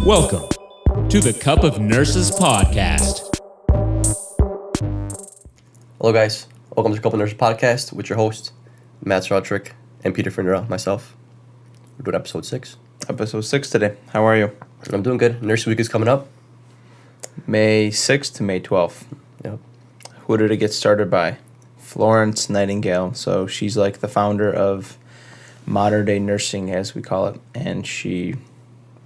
Welcome to the Cup of Nurses podcast. Hello guys, welcome to the Cup of Nurses podcast with your host, Matt Rodrick and Peter Findera, myself. We're doing episode 6. Episode 6 today. How are you? I'm doing good. Nurse Week is coming up. May 6th to May 12th. Yep. Who did it get started by? Florence Nightingale. So she's like the founder of modern day nursing, as we call it. And she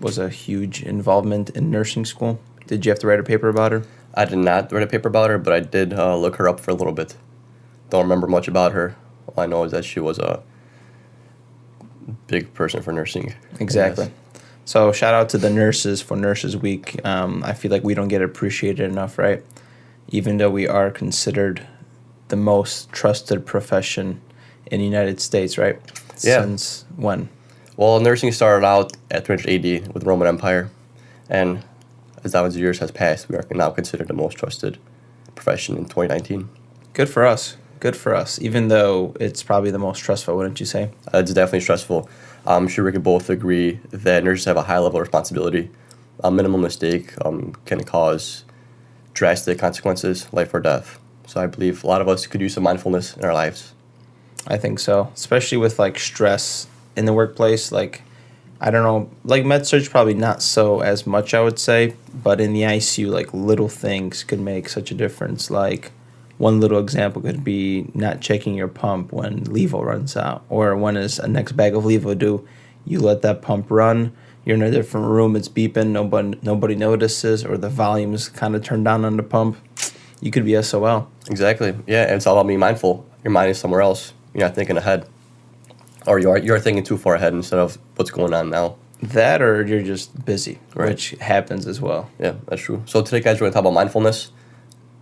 was a huge involvement in nursing school. Did you have to write a paper about her? I did not write a paper about her, but I did look her up for a little bit. Don't remember much about her. All I know is that she was a big person for nursing. Exactly. So shout out to the nurses for Nurses Week. I feel like we don't get appreciated enough, right? Even though we are considered the most trusted profession in the United States, right? Yeah. Since when? Well, nursing started out at 300 AD with the Roman Empire, and as thousands of years has passed, we are now considered the most trusted profession in 2019. Good for us. Good for us. Even though it's probably the most stressful, wouldn't you say? It's definitely stressful. I'm sure we could both agree that nurses have a high level of responsibility. A minimal mistake can cause drastic consequences, life or death. So I believe a lot of us could use some mindfulness in our lives. I think so, especially with like stress in the workplace. Like, I don't know, like med surg probably not so as much, I would say, but in the ICU, like little things could make such a difference. Like one little example could be not checking your pump when levo runs out, or when is a next bag of levo due. You let that pump run. You're in a different room. It's beeping. Nobody notices, or the volume's kind of turned down on the pump. You could be SOL. Exactly. Yeah, and it's all about being mindful. Your mind is somewhere else. You're not thinking ahead, or you're thinking too far ahead instead of what's going on now. That, or you're just busy, Right. which happens as well. Yeah, that's true. So today, guys, we're going to talk about mindfulness.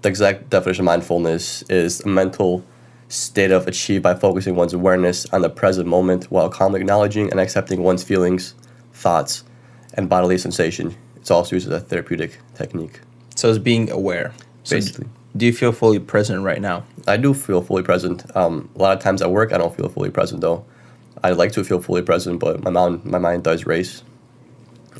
The exact definition of mindfulness is a mental state of achieved by focusing one's awareness on the present moment while calmly acknowledging and accepting one's feelings, thoughts, and bodily sensation. It's also used as a therapeutic technique. So it's being aware. Basically. Do you feel fully present right now? I do feel fully present. A lot of times at work, I don't feel fully present, though. I'd like to feel fully present, but my mind does race.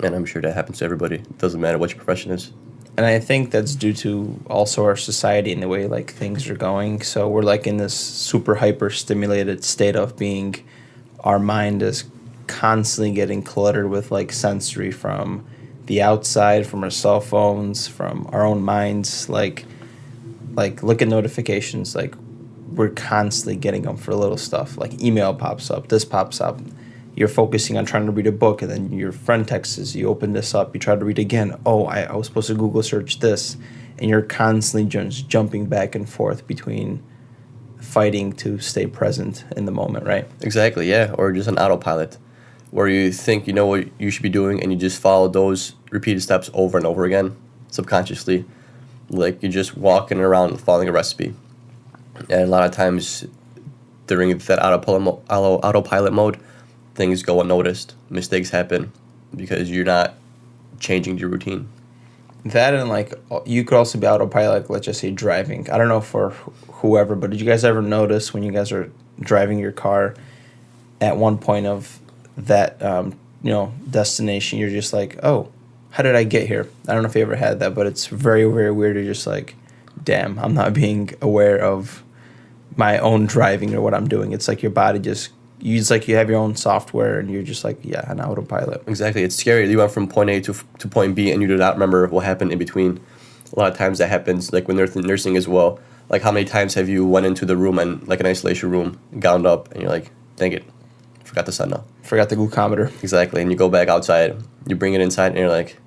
And I'm sure that happens to everybody. It doesn't matter what your profession is. And I think that's due to also our society and the way like things are going. So we're like in this super hyper stimulated state of being, our mind is constantly getting cluttered with like sensory from the outside, from our cell phones, from our own minds. Like look at notifications. Like we're constantly getting them for little stuff. Like email pops up, this pops up. You're focusing on trying to read a book, and then your friend texts you, open this up, you try to read again. Oh, I was supposed to Google search this. And you're constantly just jumping back and forth between fighting to stay present in the moment, right? Exactly, yeah. Or just an autopilot where you think you know what you should be doing and you just follow those repeated steps over and over again subconsciously. Like you're just walking around following a recipe. And a lot of times during that autopilot mode, things go unnoticed. Mistakes happen because you're not changing your routine. That, and like you could also be autopilot, like, let's just say driving. I don't know for whoever, but did you guys ever notice when you guys are driving your car at one point of that destination, you're just like, oh, how did I get here? I don't know if you ever had that, but it's very, very weird. You're just like, damn, I'm not being aware of my own driving or what I'm doing. It's like your body just, it's like you have your own software and you're just like, yeah, an autopilot. Exactly. It's scary. You went from point A to point B and you do not remember what happened in between. A lot of times that happens, like when nursing as well. Like how many times have you went into the room and like an isolation room, gowned up, and you're like, dang it, forgot the sun now. Forgot the glucometer. Exactly. And you go back outside, you bring it inside, and you're like,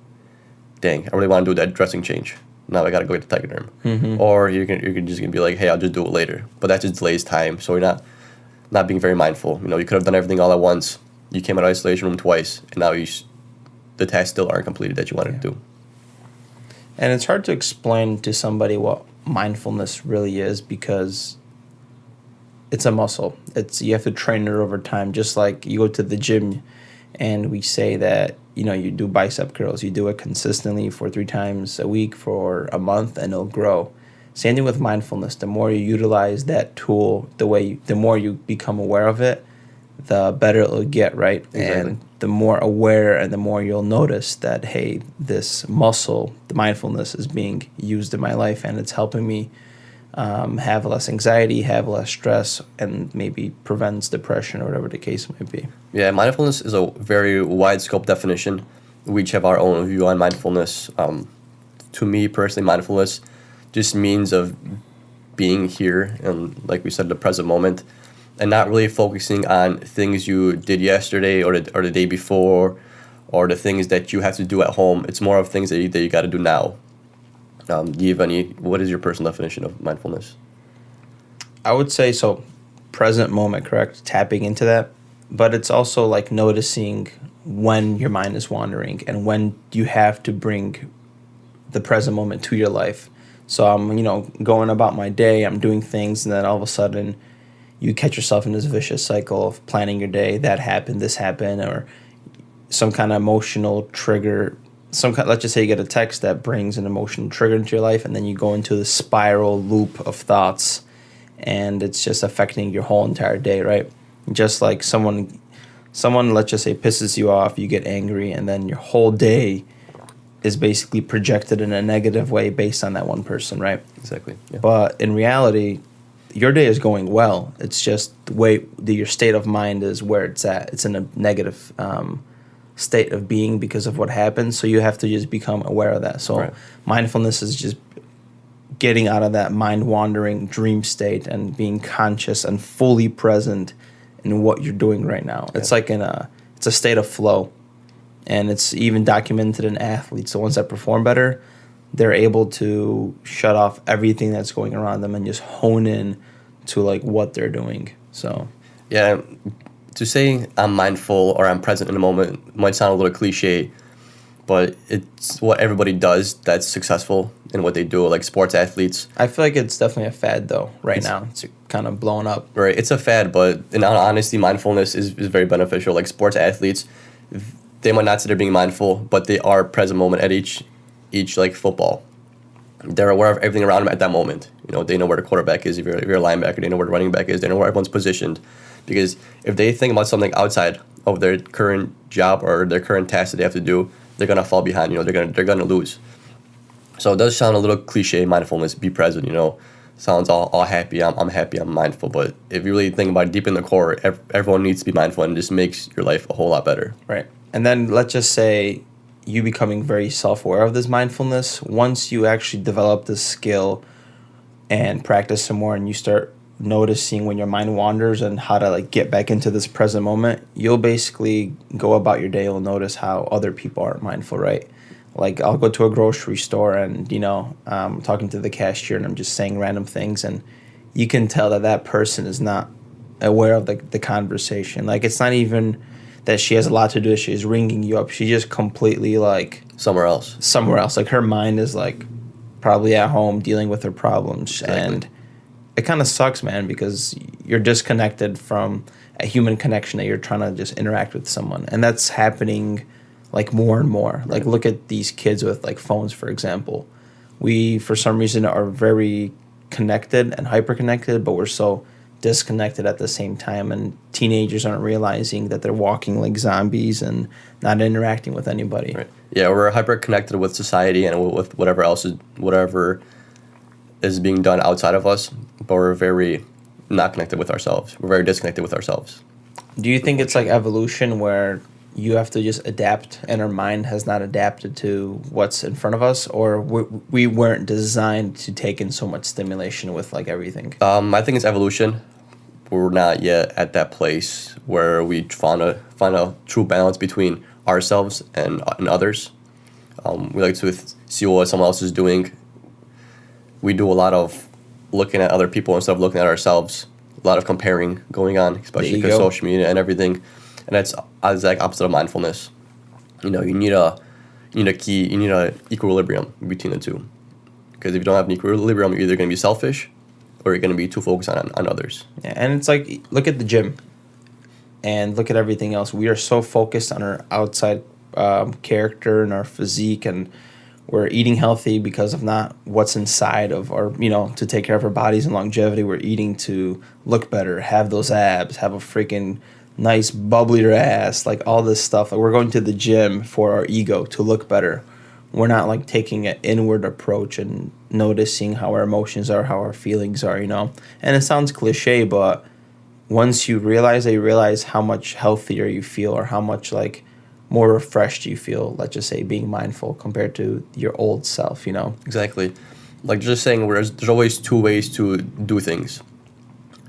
dang, I really want to do that dressing change. Now I got to go get the Tegaderm. Mm-hmm. Or you're just going to be like, hey, I'll just do it later. But that just delays time. So you're not being very mindful. You know, you could have done everything all at once. You came out of isolation room twice, and now the tasks still aren't completed that you wanted to do. And it's hard to explain to somebody what mindfulness really is because it's a muscle. You have to train it over time. Just like you go to the gym and we say that, you do bicep curls. You do it consistently for 3 times a week for a month and it'll grow. Same thing with mindfulness. The more you utilize that tool, the more you become aware of it, the better it'll get, right? Exactly. And the more aware and the more you'll notice that, hey, this muscle, the mindfulness, is being used in my life, and it's helping me have less anxiety, have less stress, and maybe prevents depression or whatever the case might be. Yeah, mindfulness is a very wide scope definition. We each have our own view on mindfulness. To me personally, mindfulness just means of being here and, like we said, the present moment, and not really focusing on things you did yesterday or the day before, or the things that you have to do at home. It's more of things that you got to do now. Do you have what is your personal definition of mindfulness? I would say so, present moment, correct? Tapping into that. But it's also like noticing when your mind is wandering and when you have to bring the present moment to your life. So I'm, going about my day, I'm doing things, and then all of a sudden you catch yourself in this vicious cycle of planning your day. That happened, this happened, or some kind of emotional trigger. Let's just say you get a text that brings an emotional trigger into your life, and then you go into the spiral loop of thoughts, and it's just affecting your whole entire day, right? Just like someone, let's just say, pisses you off, you get angry, and then your whole day is basically projected in a negative way based on that one person, right? Exactly. Yeah. But in reality, your day is going well. It's just the way your state of mind is where it's at. It's in a negative state of being because of what happened. So you have to just become aware of that. So right. Mindfulness is just getting out of that mind-wandering dream state and being conscious and fully present in what you're doing right now. Yeah. It's like it's a state of flow. And it's even documented in athletes. The ones that perform better, they're able to shut off everything that's going around them and just hone in to like what they're doing. So yeah, to say I'm mindful or I'm present in the moment might sound a little cliche, but it's what everybody does that's successful in what they do, like sports athletes. I feel like it's definitely a fad though now. It's kind of blown up. Right, it's a fad, but in all honesty, mindfulness is very beneficial. Like sports athletes, they might not say they're being mindful, but they are present moment at each like football. They're aware of everything around them at that moment. They know where the quarterback is. If you're a linebacker, they know where the running back is. They know where everyone's positioned. Because if they think about something outside of their current job or their current task that they have to do, they're gonna fall behind. They're gonna lose. So it does sound a little cliche, mindfulness, be present. Sounds all happy. I'm happy. I'm mindful. But if you really think about it deep in the core, everyone needs to be mindful, and it just makes your life a whole lot better. Right. And then let's just say you becoming very self-aware of this mindfulness. Once you actually develop this skill and practice some more, and you start noticing when your mind wanders and how to like get back into this present moment, you'll basically go about your day. You'll notice how other people aren't mindful, right? Like I'll go to a grocery store and, I'm talking to the cashier and I'm just saying random things, and you can tell that person is not aware of the conversation. Like it's not even that she has a lot to do. She's ringing you up. She just completely like somewhere else. Like her mind is like probably at home dealing with her problems. Exactly. And it kind of sucks, man, because you're disconnected from a human connection that you're trying to just interact with someone. And that's happening like more and more. Right. Like look at these kids with like phones, for example. We, for some reason, are very connected and hyper connected, but we're so disconnected at the same time, and teenagers aren't realizing that they're walking like zombies and not interacting with anybody. Right. Yeah, we're hyper connected with society and with whatever is being done outside of us, but we're very not connected with ourselves. We're very disconnected with ourselves. Do you think it's like evolution where you have to just adapt and our mind has not adapted to what's in front of us, or we weren't designed to take in so much stimulation with like everything? I think it's evolution. We're not yet at that place where we find a true balance between ourselves and others. We like to see what someone else is doing. We do a lot of looking at other people instead of looking at ourselves. A lot of comparing going on, especially because social media and everything. And that's the exact opposite of mindfulness. You need a equilibrium between the two. Because if you don't have an equilibrium, you're either going to be selfish or you're going to be too focused on others. Yeah, and it's like, look at the gym and look at everything else. We are so focused on our outside character and our physique, and we're eating healthy because of not what's inside of our, to take care of our bodies and longevity. We're eating to look better, have those abs, have a freaking nice bubbly ass, like all this stuff. Like we're going to the gym for our ego to look better. We're not like taking an inward approach and noticing how our emotions are, how our feelings are, you know. And it sounds cliche, but once you realize it, you realize how much healthier you feel or how much like more refreshed you feel, let's just say, being mindful compared to your old self, you know. Exactly. Like just saying, there's always two ways to do things.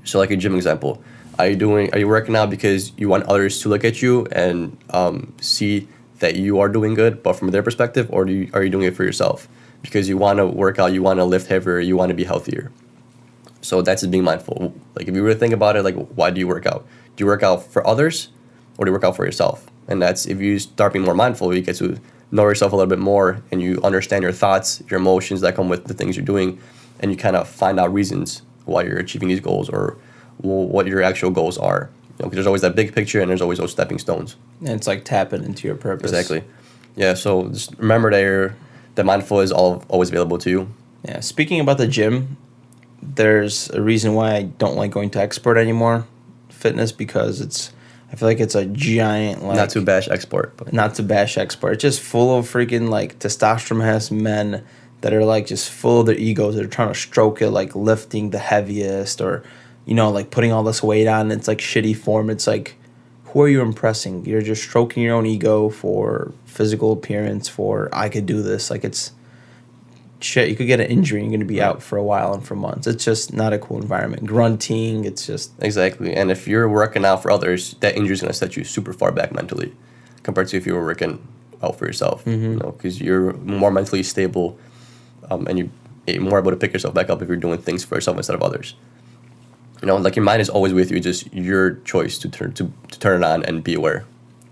So like a gym example, are you working out because you want others to look at you and see that you are doing good, but from their perspective, or are you doing it for yourself because you want to work out, you want to lift heavier, you want to be healthier? So that's just being mindful. Like if you really think about it, like why do you work out? Do you work out for others, or do you work out for yourself? And that's, if you start being more mindful, you get to know yourself a little bit more, and you understand your thoughts, your emotions that come with the things you're doing, and you kind of find out reasons why you're achieving these goals, or what your actual goals are. You know, 'cause there's always that big picture, and there's always those stepping stones. And it's like tapping into your purpose. Exactly. Yeah. So just remember that mindful is always available to you. Yeah. Speaking about the gym, there's a reason why I don't like going to expert anymore, fitness, because I feel like it's a giant, like, Not to bash export, but not to bash export. It's just full of freaking like testosterone-ass men that are like just full of their egos. They're trying to stroke it, like lifting the heaviest, or, you know, like putting all this weight on. It's like shitty form. It's like, who are you impressing? You're just stroking your own ego for physical appearance, for I could do this. Like, it's shit. You could get an injury and you're going to be out for a while and for months. It's just not a cool environment. Grunting, it's just... Exactly. And if you're working out for others, that injury is going to set you super far back mentally compared to if you were working out for yourself. Mm-hmm. You know, because you're more mentally stable, and you're more able to pick yourself back up if you're doing things for yourself instead of others. You know, like your mind is always with you, just your choice to turn it on and be aware.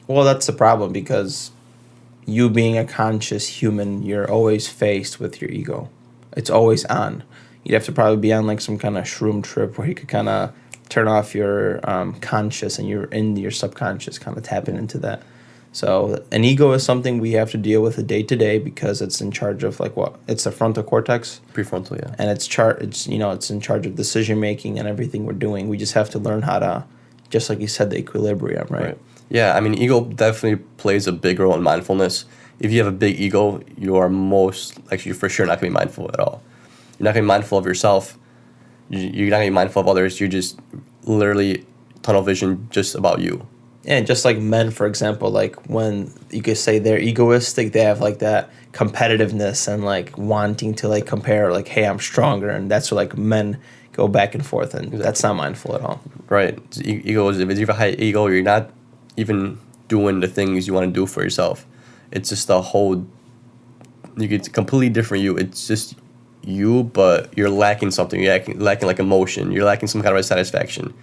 Well, that's the problem, because you being a conscious human, you're always faced with your ego. It's always on. You'd have to probably be on like some kind of shroom trip where you could kind of turn off your conscious and you're in your subconscious, kind of tapping into that. So an ego is something we have to deal with day to day, because it's in charge of like what? It's the frontal cortex. Prefrontal, yeah. And it's in charge of decision making and everything we're doing. We just have to learn how to, just like you said, the equilibrium, right? Yeah, I mean, ego definitely plays a big role in mindfulness. If you have a big ego, you are you're for sure not going to be mindful at all. You're not going to be mindful of yourself. You're not going to be mindful of others. You're just literally tunnel vision just about you. And just like men, for example, like when you could say they're egoistic, they have like that competitiveness and like wanting to like compare, like, hey, I'm stronger. And that's where like men go back and forth. And that's not mindful at all. Right. Ego is, if you have a high ego, you're not even doing the things you want to do for yourself. It's just you get completely different you. It's just you, but you're lacking something. You're lacking like emotion. You're lacking some kind of a satisfaction.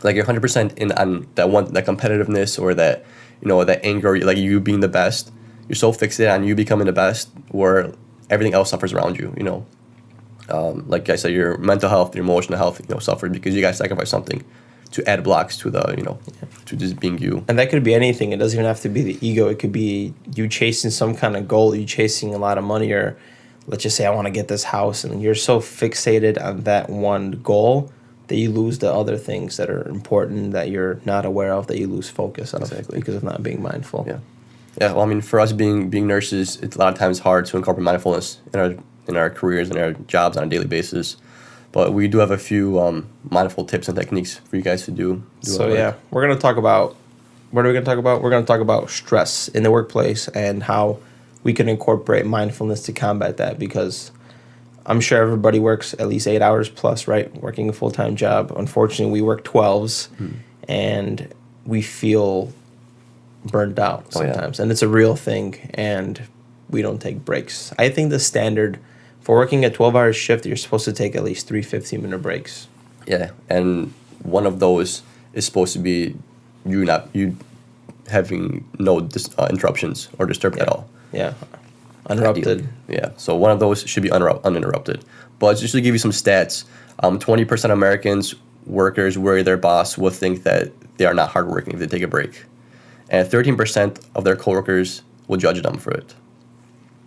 Like you're 100% in on that competitiveness, or that, you know, that anger, like you being the best. You're so fixated on you becoming the best, where everything else suffers around you, you know. Like I said, your mental health, your emotional health, you know, suffered because you guys sacrifice something to add blocks to the, you know, to just being you. And that could be anything. It doesn't even have to be the ego. It could be you chasing some kind of goal, you chasing a lot of money, or let's just say I want to get this house, and you're so fixated on that one goal that you lose the other things that are important that you're not aware of, that you lose focus on. Exactly. Because of not being mindful. Yeah. Yeah, well, I mean, for us being nurses, it's a lot of times hard to incorporate mindfulness in our careers and our jobs on a daily basis. But we do have a few mindful tips and techniques for you guys to do. So yeah, we're going to talk about, what are we going to talk about? We're going to talk about stress in the workplace and how we can incorporate mindfulness to combat that, because I'm sure everybody works at least 8 hours plus, right? Working a full-time job. Unfortunately, we work 12s, and we feel burned out sometimes. And it's a real thing, and we don't take breaks. I think the standard for working a 12-hour shift, you're supposed to take at least 3 15-minute breaks. Yeah, and one of those is supposed to be you having no interruptions or disturbed at all. Yeah. Uninterrupted. Yeah, so one of those should be uninterrupted. But just to give you some stats, 20% of Americans, workers, worry their boss will think that they are not hardworking if they take a break. And 13% of their coworkers will judge them for it.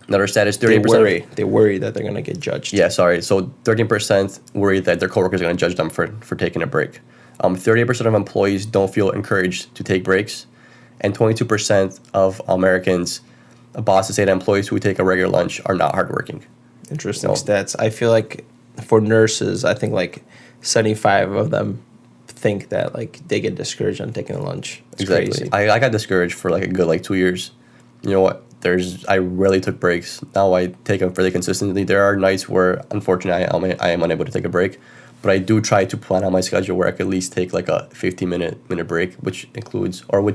Another stat is 30%. They worry that they're going to get judged. Yeah, sorry. So 13% worry that their coworkers are going to judge them for taking a break. 38% of employees don't feel encouraged to take breaks, and 22% of Americans, bosses say that employees who take a regular lunch are not hardworking. Interesting stats. I feel like for nurses, I think like 75 of them think that like they get discouraged on taking a lunch. It's Exactly. crazy. I got discouraged for like a good like 2 years. You know what? I rarely took breaks. Now I take them fairly consistently. There are nights where, unfortunately, I am unable to take a break, but I do try to plan on my schedule where I could at least take like a 15-minute break, which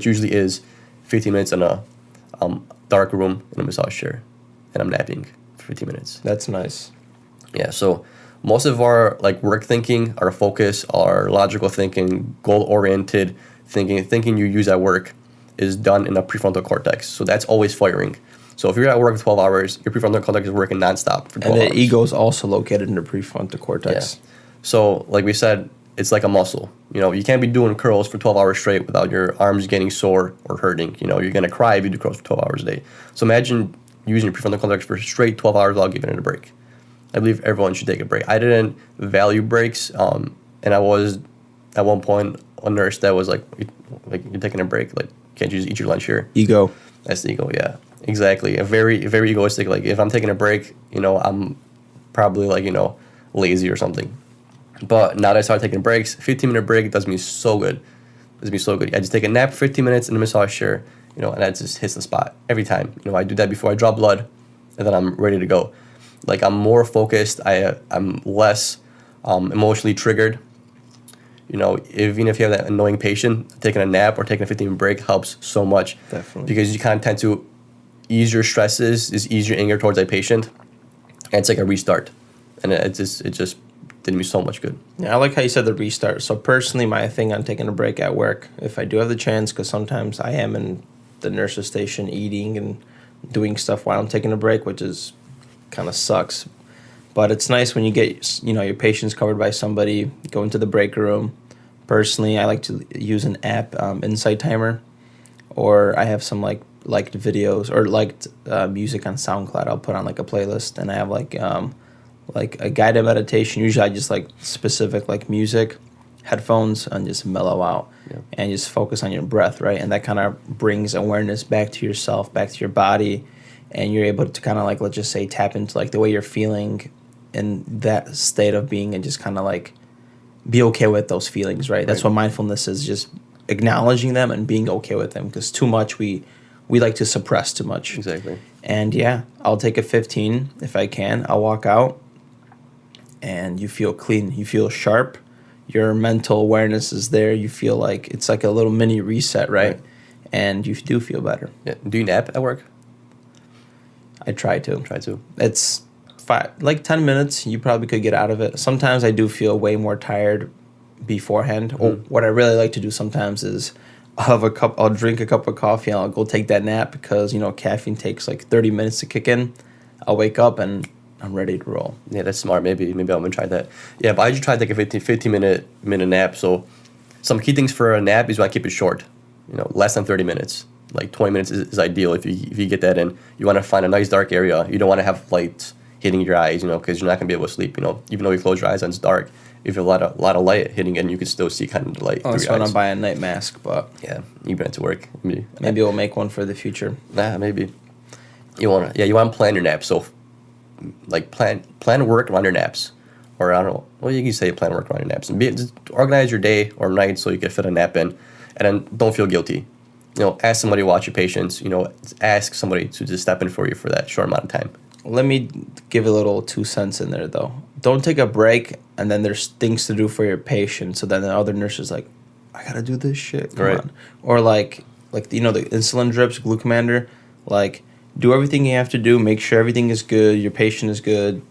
usually is 15 minutes in a dark room in a massage chair, and I'm napping for 15 minutes. That's nice. Yeah. So most of our like work thinking, our focus, our logical thinking, goal-oriented thinking you use at work is done in the prefrontal cortex. So that's always firing. So if you're at work 12 hours, your prefrontal cortex is working nonstop for 12 And hours. the ego is also located in the prefrontal cortex. Yeah. So like we said, it's like a muscle. You know, you can't be doing curls for 12 hours straight without your arms getting sore or hurting. You know, you're going to cry if you do curls for 12 hours a day. So imagine using your prefrontal cortex for straight 12 hours without giving it a break. I believe everyone should take a break. I didn't value breaks, and I was at one point a nurse that was like you're taking a break, like can't you just eat your lunch here? Ego. That's the ego, yeah, exactly. A very very egoistic. Like if I'm taking a break, you know, I'm probably like lazy or something. But now that I started taking breaks, 15-minute break does me so good. Does me so good. I just take a nap, 15 minutes in the massage chair, and that just hits the spot every time. I do that before I draw blood, and then I'm ready to go. Like I'm more focused. I'm less emotionally triggered. Even if you have that annoying patient, taking a nap or taking a 15-minute break helps so much. Definitely. Because you kind of tend to ease your stresses, ease your anger towards that patient, and it's like a restart. And it just did me so much good. Yeah, I like how you said the restart. So personally, my thing on taking a break at work, if I do have the chance, because sometimes I am in the nurse's station eating and doing stuff while I'm taking a break, which is kind of sucks. But it's nice when you get, your patients covered by somebody, go into the break room. Personally, I like to use an app, Insight Timer, or I have some liked videos or liked music on SoundCloud. I'll put on like a playlist, and I have like a guided meditation. Usually I just like specific like music, headphones, and just mellow out and just focus on your breath, right? And that kind of brings awareness back to yourself, back to your body, and you're able to kind of like, let's just say, tap into like the way you're feeling in that state of being and just kind of like be okay with those feelings, right? That's what mindfulness is, just acknowledging them and being okay with them, because too much we like to suppress too much. Exactly. And yeah, I'll take a 15 if I can. I'll walk out and you feel clean. You feel sharp. Your mental awareness is there. You feel like it's like a little mini reset, right? And you do feel better. Yeah. Do you nap at work? I try to. It's 10 minutes. You probably could get out of it. Sometimes I do feel way more tired beforehand. Or what I really like to do sometimes is I'll drink a cup of coffee and I'll go take that nap, because caffeine takes like 30 minutes to kick in. I'll wake up and I'm ready to roll. Yeah, that's smart. Maybe I'm gonna try that. Yeah, but I just try to take a 15 minute nap. So some key things for a nap is you want to keep it short. Less than 30 minutes. Like 20 minutes is ideal if you get that in. You want to find a nice dark area. You don't want to have lights hitting your eyes, because you're not gonna be able to sleep. Even though you close your eyes and it's dark, if you have a lot of light hitting in, you can still see kind of the light. That's when I'm buying a night mask, but yeah, you bring it to work. Maybe we'll make one for the future. Maybe. You want to plan your naps. So like plan work around your naps, or I don't know. Well, you can say plan work around your naps, and just organize your day or night so you can fit a nap in, and then don't feel guilty. Ask somebody to watch your patients. Ask somebody to just step in for you for that short amount of time. Let me give a little 2 cents in there, though. Don't take a break, and then there's things to do for your patient. So then the other nurse is like, I got to do this shit. Come on. Or like the insulin drips, glucomander. Like, do everything you have to do. Make sure everything is good. Your patient is good.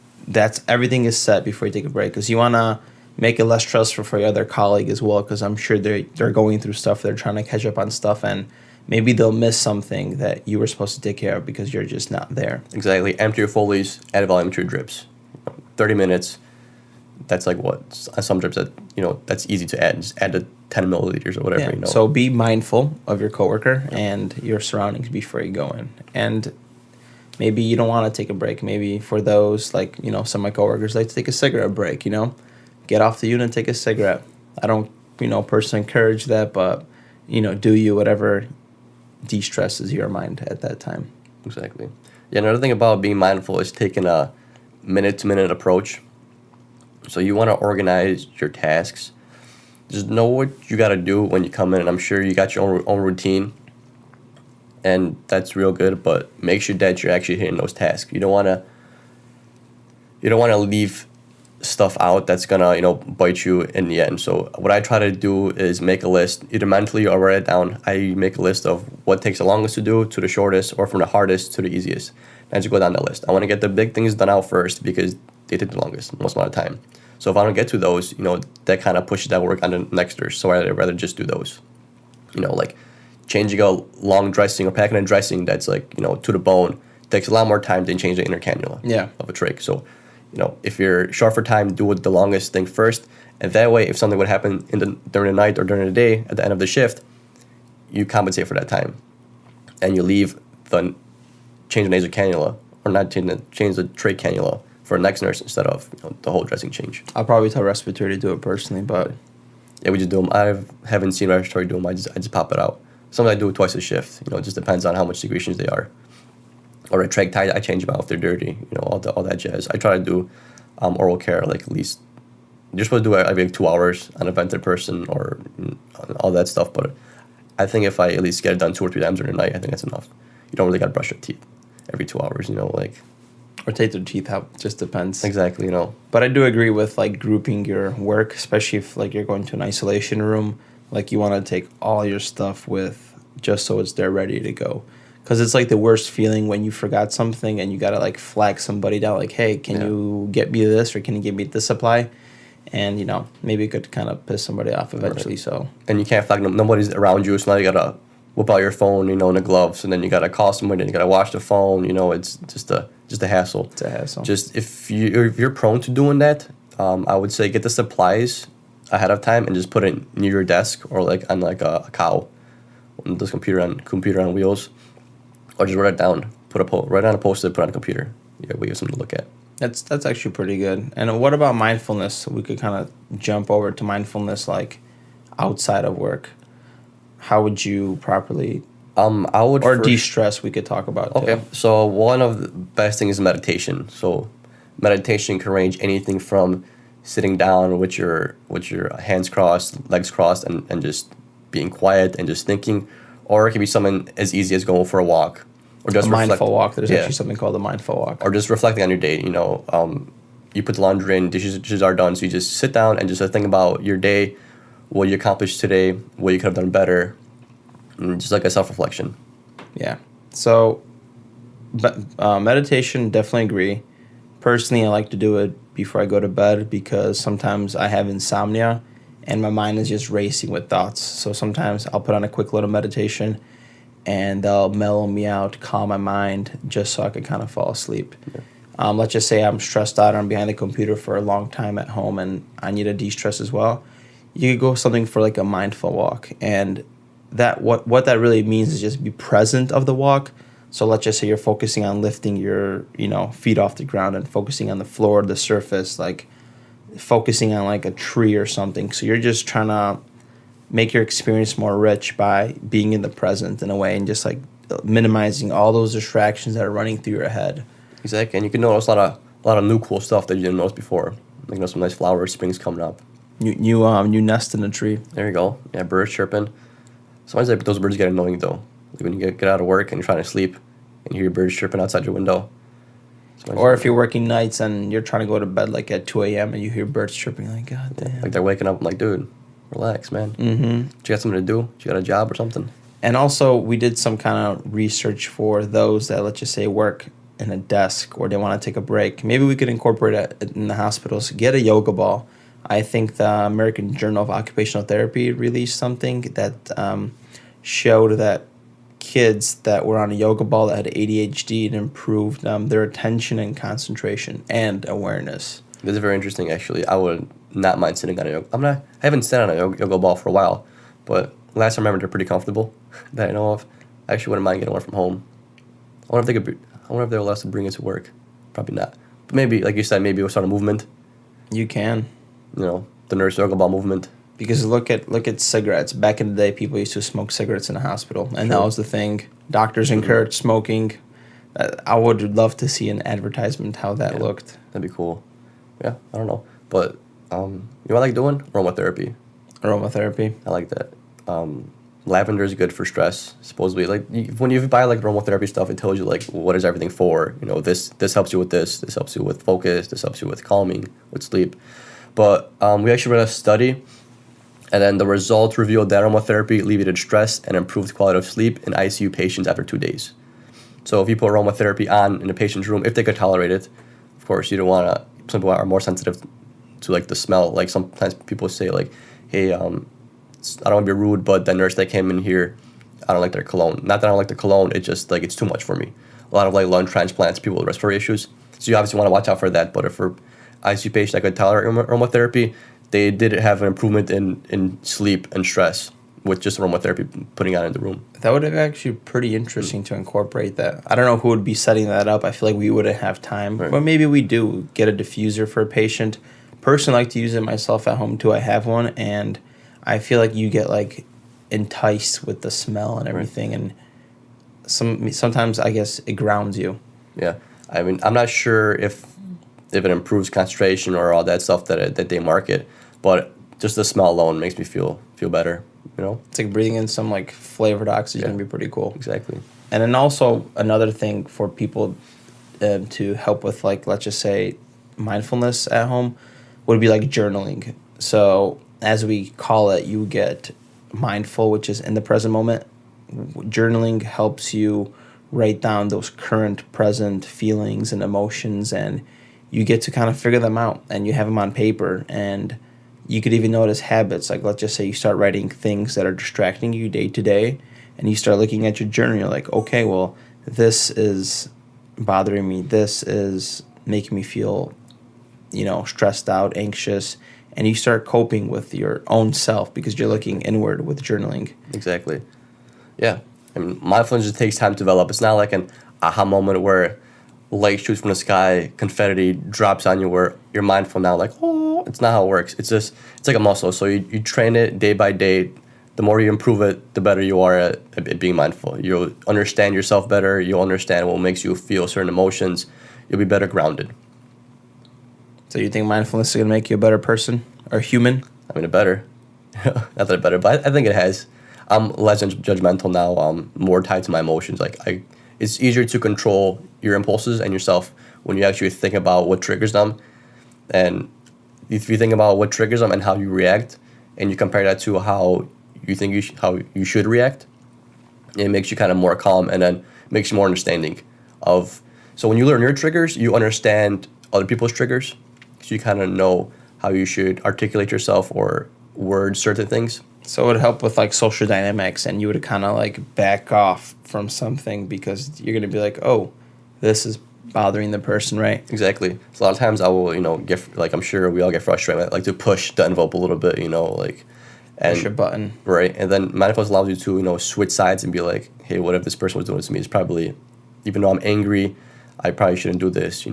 Everything is set before you take a break. Because you want to make it less stressful for your other colleague as well. Because I'm sure they're going through stuff. They're trying to catch up on stuff, and maybe they'll miss something that you were supposed to take care of because you're just not there. Exactly. Empty your Foleys, add volume to your drips. 30 minutes. That's like what some drips that that's easy to add. Just add the 10 milliliters or whatever. Yeah. So be mindful of your coworker and your surroundings before you go in. And maybe you don't want to take a break. Maybe for those some of my coworkers like to take a cigarette break. Get off the unit and take a cigarette. I don't personally encourage that, but, do you whatever de-stresses your mind at that time. Exactly. Yeah, another thing about being mindful is taking a minute-to-minute approach. So you want to organize your tasks. Just know what you got to do when you come in, and I'm sure you got your own routine, and that's real good, but make sure that you're actually hitting those tasks. You don't want to leave stuff out that's gonna bite you in the end. So what I try to do is make a list, either mentally or write it down. I make a list of what takes the longest to do to the shortest, or from the hardest to the easiest. And I just go down that list. I want to get the big things done out first because they take the longest most amount of time. So if I don't get to those, that kind of pushes that work on the next day. So I'd rather just do those. Like changing a long dressing or packing a dressing that's like to the bone takes a lot more time than changing the inner cannula of a trach. So if you're short for time, do the longest thing first. And that way, if something would happen during the night or during the day at the end of the shift, you compensate for that time. And you leave the change the nasal cannula, or not change the trach cannula for the next nurse instead of the whole dressing change. I'll probably tell respiratory to do it personally, but... Yeah, we just do them. I haven't seen respiratory do them. I just pop it out. Sometimes I do it twice a shift. It just depends on how much secretions they are. Or a trach tie, I change them out if they're dirty. All that jazz. I try to do oral care like at least. You're supposed to do it every 2 hours on a vented person or all that stuff. But I think if I at least get it done 2 or 3 times during the night, I think that's enough. You don't really got to brush your teeth every 2 hours. Or take their teeth out. Just depends. Exactly. But I do agree with grouping your work, especially if you're going to an isolation room. You want to take all your stuff with just so it's there ready to go. Because it's the worst feeling when you forgot something and you got to flag somebody down. Hey, can you get me this, or can you give me this supply? And, maybe it could kind of piss somebody off eventually. Right. So. And you can't flag them. Nobody's around you, so now you got to whip out your phone, in the gloves, and then you got to call somebody, and you got to wash the phone. It's just a hassle. It's a hassle. Just if you're prone to doing that, I would say get the supplies ahead of time and just put it near your desk or on a cow, on this computer on wheels. Or just write it down. Write down a post-it, put it on a computer. Yeah, we have something to look at. That's actually pretty good. And what about mindfulness? We could kind of jump over to mindfulness outside of work. How would you properly de-stress we could talk about too. Okay. So one of the best things is meditation. So meditation can range anything from sitting down with your hands crossed, legs crossed, and just being quiet and just thinking. Or it can be something as easy as going for a walk. Or just a mindful walk. There's actually something called a mindful walk. Or just reflecting on your day. You put the laundry in, dishes are done, so you just sit down and just think about your day, what you accomplished today, what you could have done better, and just a self-reflection. Yeah. So meditation, definitely agree. Personally, I like to do it before I go to bed because sometimes I have insomnia and my mind is just racing with thoughts. So sometimes I'll put on a quick little meditation and they'll mellow me out, calm my mind, just so I can kind of fall asleep. Yeah. Let's just say I'm stressed out, I'm behind the computer for a long time at home and I need to de-stress as well. You could go something for a mindful walk. And that what that really means is just be present of the walk. So let's just say you're focusing on lifting your feet off the ground and focusing on the floor, the surface, focusing on a tree or something. So you're just trying to make your experience more rich by being in the present in a way and just minimizing all those distractions that are running through your head. Exactly, and you can notice a lot of new cool stuff that you didn't notice before. Some nice flower springs coming up. You nest in a tree. There you go. Yeah, birds chirping. Sometimes those birds get annoying though. When you get out of work and you're trying to sleep and you hear birds chirping outside your window. Or if you're working nights and you're trying to go to bed at 2 a.m. and you hear birds chirping, God damn. They're waking up. I'm dude, relax, man. Mm-hmm. You got something to do? You got a job or something? And also, we did some kind of research for those that, let's just say, work in a desk or they want to take a break. Maybe we could incorporate it in the hospitals. Get a yoga ball. I think the American Journal of Occupational Therapy released something that showed that kids that were on a yoga ball that had ADHD, it improved their attention and concentration and awareness. This is very interesting, actually. I would not mind sitting on a yoga. I haven't sat on a yoga ball for a while, but last I remember they're pretty comfortable that I know of. I actually wouldn't mind getting one from home. I wonder if they're allowed to bring it to work. Probably not. But maybe, like you said, maybe we'll start a movement. You can. The nurse yoga ball movement. Because look at cigarettes. Back in the day, people used to smoke cigarettes in the hospital, and that was the thing. Doctors encouraged smoking. I would love to see an advertisement how that looked. That'd be cool. Yeah, I don't know. But you know what I like doing? Aromatherapy. Aromatherapy. I like that. Lavender is good for stress, supposedly. Like when you buy like aromatherapy stuff, it tells you like what is everything for. You know, this helps you with this helps you with focus, this helps you with calming, with sleep. But we actually read a study, and then the results revealed that aromatherapy alleviated stress and improved quality of sleep in ICU patients after 2 days. So if you put aromatherapy on in a patient's room, if they could tolerate it, of course, you don't want to. Some people are more sensitive to like the smell. Like sometimes people say like, hey, I don't want to be rude, but the nurse that came in here, I don't like their cologne. Not that I don't like the cologne, it's just like it's too much for me. A lot of like lung transplants, people with respiratory issues. So you obviously want to watch out for that. But if for ICU patient that could tolerate aromatherapy, they did have an improvement in sleep and stress with just aromatherapy putting on in the room. That would have actually pretty interesting to incorporate that. I don't know who would be setting that up. I feel like we wouldn't have time. Right. But maybe we do get a diffuser for a patient. Personally, I like to use it myself at home too. I have one, and I feel like you get like enticed with the smell and everything, and sometimes I guess it grounds you. Yeah, I mean, I'm not sure if it improves concentration or all that stuff that they market, but just the smell alone makes me feel better. You know, it's like breathing in some like flavored oxygen would be pretty cool. Exactly. And then also another thing for people to help with, like, let's just say mindfulness at home would be like journaling. So as we call it, you get mindful, which is in the present moment. Journaling helps you write down those current present feelings and emotions, and you get to kind of figure them out, and you have them on paper. And you could even notice habits. Like, let's just say you start writing things that are distracting you day to day, and you start looking at your journal. You're like, okay, well, this is bothering me. This is making me feel, stressed out, anxious. And you start coping with your own self because you're looking inward with journaling. Exactly. Yeah. I mean, mindfulness just takes time to develop. It's not like an aha moment where light shoots from the sky, confetti drops on you where you're mindful now, like, oh, it's not how it works. It's like a muscle. So you train it day by day. The more you improve it, the better you are at being mindful. You'll understand yourself better. You'll understand what makes you feel certain emotions. You'll be better grounded. So you think mindfulness is going to make you a better person or human? I mean, it better. Not that it better, but I think it has. I'm less judgmental now. I'm more tied to my emotions. It's easier to control your impulses and yourself when you actually think about what triggers them. And if you think about what triggers them and how you react, and you compare that to how you think how you should react, it makes you kind of more calm, and then makes you more understanding of. So when you learn your triggers, you understand other people's triggers. So you kind of know how you should articulate yourself or word certain things. So it would help with like social dynamics, and you would kind of like back off from something because you're going to be like, oh, this is bothering the person, right? Exactly. So a lot of times I will, get, like, I'm sure we all get frustrated. I like to push the envelope a little bit, and push a button. Right. And then mindfulness allows you to, switch sides and be like, hey, what if this person was doing this to me? It's probably, even though I'm angry, I probably shouldn't do this,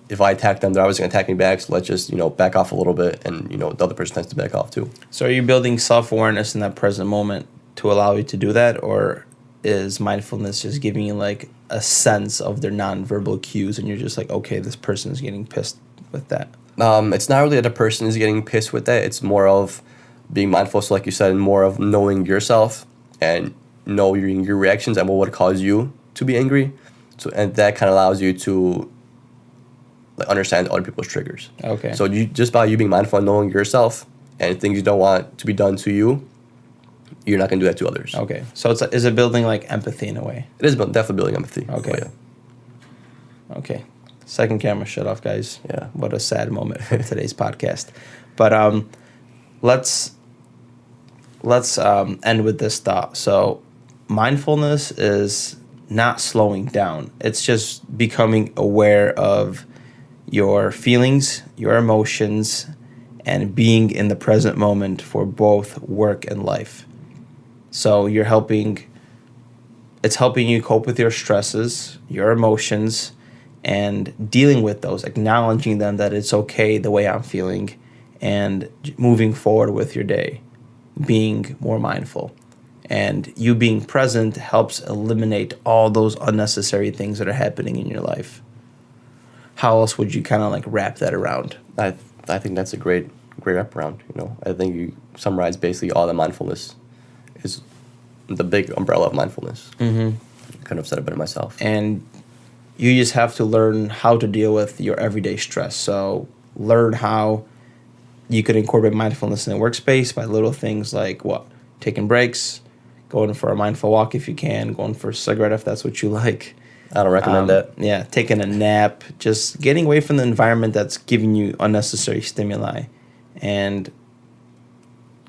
If I attack them, they're always going to attack me back. So let's just, back off a little bit. And, the other person tends to back off too. So are you building self-awareness in that present moment to allow you to do that? Or is mindfulness just giving you like a sense of their nonverbal cues, and you're just like, okay, this person is getting pissed with that? It's not really that a person is getting pissed with that. It's more of being mindful. So like you said, more of knowing yourself and knowing your reactions and what would cause you to be angry. So, and that kind of allows you to understand other people's triggers. Okay. So just by you being mindful and knowing yourself and things you don't want to be done to you, you're not going to do that to others. Okay. So is it building like empathy in a way? It is definitely building empathy. Okay. Oh, yeah. Okay. Second camera shut off, guys. Yeah. What a sad moment for today's podcast. But let's end with this thought. So mindfulness is not slowing down. It's just becoming aware of your feelings, your emotions, and being in the present moment for both work and life. So it's helping you cope with your stresses, your emotions, and dealing with those, acknowledging them, that it's okay the way I'm feeling, and moving forward with your day, being more mindful. And you being present helps eliminate all those unnecessary things that are happening in your life. How else would you kind of like wrap that around? I think that's a great wraparound. I think you summarize basically all the mindfulness is the big umbrella of mindfulness. I couldn't have said it better myself. And you just have to learn how to deal with your everyday stress. So learn how you could incorporate mindfulness in the workspace by little things like taking breaks, going for a mindful walk if you can, going for a cigarette if that's what you like. I don't recommend that. Yeah, taking a nap, just getting away from the environment that's giving you unnecessary stimuli, and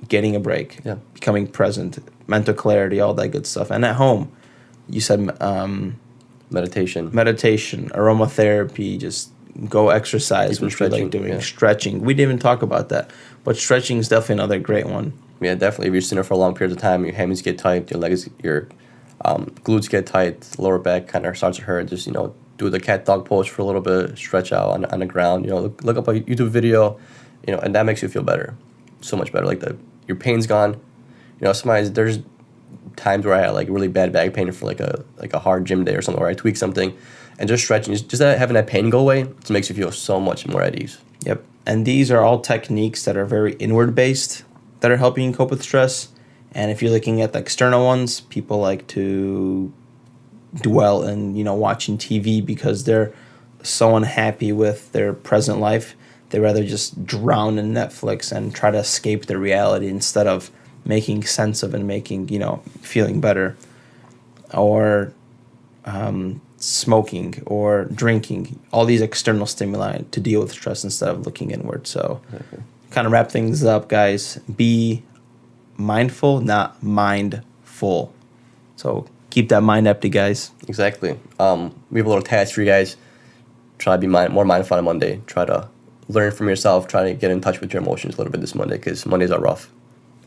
getting a break, becoming present, mental clarity, all that good stuff. And at home, you said meditation, aromatherapy, just go exercise, which we like doing, stretching. We didn't even talk about that, but stretching is definitely another great one. Yeah, definitely. If you're sitting there for a long period of time, your hamstrings get tight, your legs, your glutes get tight, lower back kind of starts to hurt. Just do the cat dog pose for a little bit, stretch out on the ground. Look up a YouTube video, and that makes you feel better, so much better. Like your pain's gone. Sometimes there's times where I had like really bad back pain for like a hard gym day or something where I tweak something, and just stretching, just having that pain go away, just makes you feel so much more at ease. Yep, and these are all techniques that are very inward based that are helping you cope with stress. And if you're looking at the external ones, people like to dwell in, watching TV because they're so unhappy with their present life. They rather just drown in Netflix and try to escape the reality instead of making sense of and making, feeling better. Or smoking or drinking, all these external stimuli to deal with stress instead of looking inward. So kind of wrap things up, guys. Be mindful, not mindful. So keep that mind empty, guys. Exactly. We have a little task for you guys. Try to be more mindful on Monday. Try to learn from yourself. Try to get in touch with your emotions a little bit this Monday, because Mondays are rough.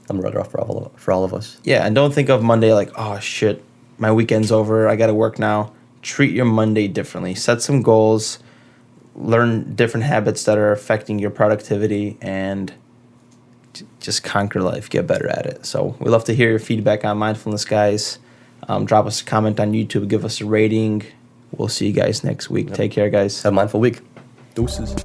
I'm rather rough for all of us. Yeah, and don't think of Monday like, oh shit, my weekend's over, I gotta work now. Treat your Monday differently. Set some goals. Learn different habits that are affecting your productivity, and just conquer life. Get better at it. So we love to hear your feedback on mindfulness, guys. Drop us a comment on YouTube. Give us a rating. We'll see you guys next week. Take care, guys. Have a mindful week. Deuces.